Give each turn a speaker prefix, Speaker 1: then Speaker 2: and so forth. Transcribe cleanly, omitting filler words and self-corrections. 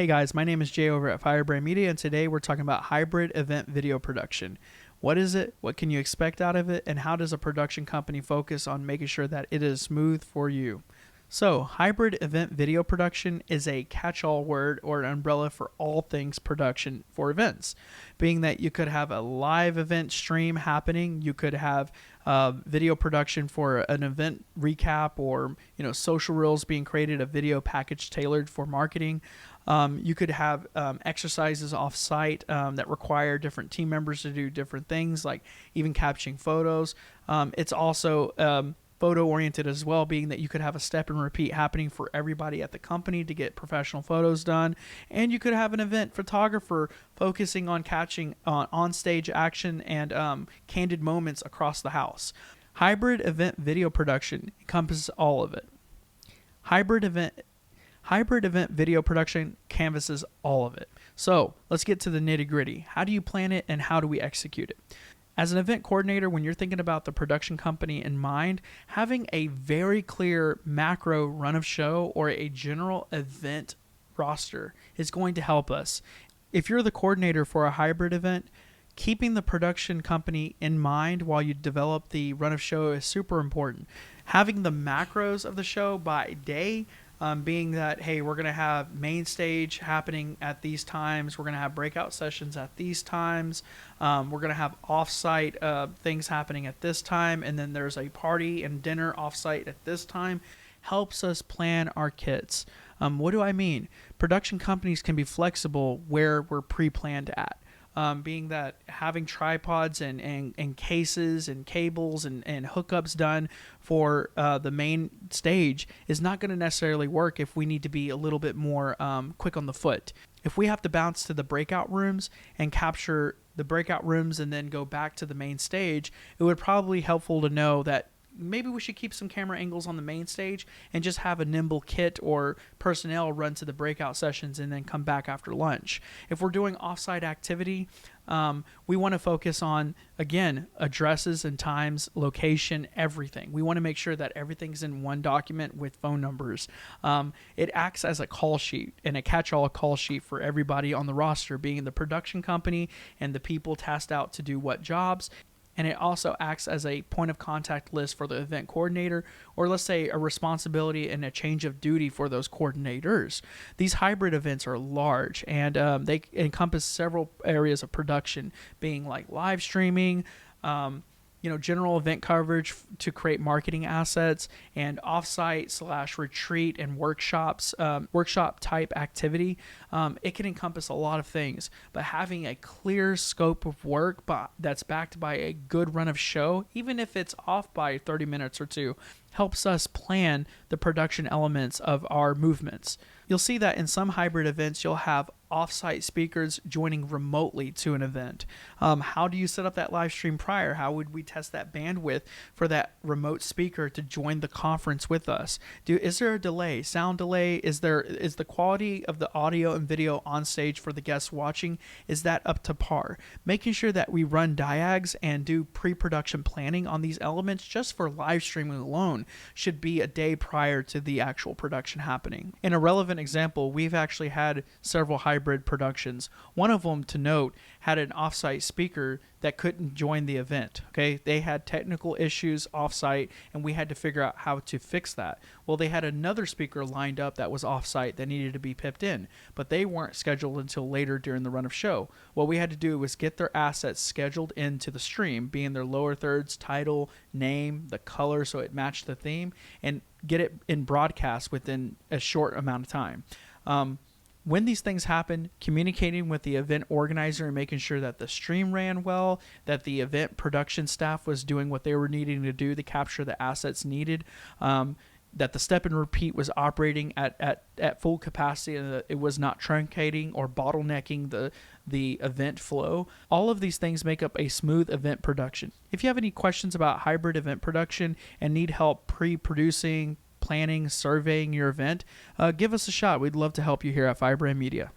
Speaker 1: Hey guys, my name is Jay over at Firebrand Media, and today we're talking about hybrid event video production. What is it? What can you expect out of it? And how does a production company focus on making sure that it is smooth for you? So, hybrid event video production is a catch-all word or an umbrella for all things production for events. Being that you could have a live event stream happening, you could have video production for an event recap, or social reels being created, a video package tailored for marketing. You could have exercises off-site that require different team members to do different things, like even capturing photos. It's also photo-oriented as well, being that you could have a step and repeat happening for everybody at the company to get professional photos done. And you could have an event photographer focusing on catching on-stage action and candid moments across the house. Hybrid event video production encompasses all of it. Hybrid event video production canvases all of it. So let's get to the nitty-gritty. How do you plan it and how do we execute it? As an event coordinator, when you're thinking about the production company in mind, having a very clear macro run of show or a general event roster is going to help us. If you're the coordinator for a hybrid event, keeping the production company in mind while you develop the run of show is super important. Having the macros of the show by day, being that, hey, we're going to have main stage happening at these times. We're going to have breakout sessions at these times. We're going to have off-site things happening at this time. And then there's a party and dinner off-site at this time. Helps us plan our kits. What do I mean? Production companies can be flexible where we're pre-planned at. Being that having tripods and cases and cables and hookups done for the main stage is not going to necessarily work if we need to be a little bit more quick on the foot. If we have to bounce to the breakout rooms and capture the breakout rooms and then go back to the main stage, it would probably be helpful to know that maybe we should keep some camera angles on the main stage and just have a nimble kit or personnel run to the breakout sessions and then come back after lunch. If we're doing offsite activity, we want to focus on, again, addresses and times, location, everything. We want to make sure that everything's in one document with phone numbers. It acts as a call sheet and a catch-all call sheet for everybody on the roster, being the production company and the people tasked out to do what jobs. And it also acts as a point of contact list for the event coordinator, or let's say a responsibility and a change of duty for those coordinators. These hybrid events are large, and they encompass several areas of production, being like live streaming, general event coverage to create marketing assets, and offsite / retreat and workshops, workshop type activity. It can encompass a lot of things, but having a clear scope of work that's backed by a good run of show, even if it's off by 30 minutes or two, helps us plan the production elements of our movements. You'll see that in some hybrid events, you'll have off-site speakers joining remotely to an event. How do you set up that live stream prior? How would we test that bandwidth for that remote speaker to join the conference with us? Is there a delay, sound delay? Is the quality of the audio and video on stage for the guests watching, is that up to par? Making sure that we run diags and do pre-production planning on these elements just for live streaming alone should be a day prior to the actual production happening. In a relevant example, we've actually had several hybrid productions. One of them, to note, had an offsite speaker that couldn't join the event. Okay, they had technical issues offsite, and we had to figure out how to fix that. Well, they had another speaker lined up that was offsite that needed to be pipped in, but they weren't scheduled until later during the run of show. What we had to do was get their assets scheduled into the stream, being their lower thirds, title, name, the color, so it matched the theme, and get it in broadcast within a short amount of time. When these things happen, communicating with the event organizer and making sure that the stream ran well, that the event production staff was doing what they were needing to do to capture the assets needed, that the step and repeat was operating at full capacity and that it was not truncating or bottlenecking the event flow. All of these things make up a smooth event production. If you have any questions about hybrid event production and need help pre-producing, planning, surveying your event, give us a shot. We'd love to help you here at Firebrand Media.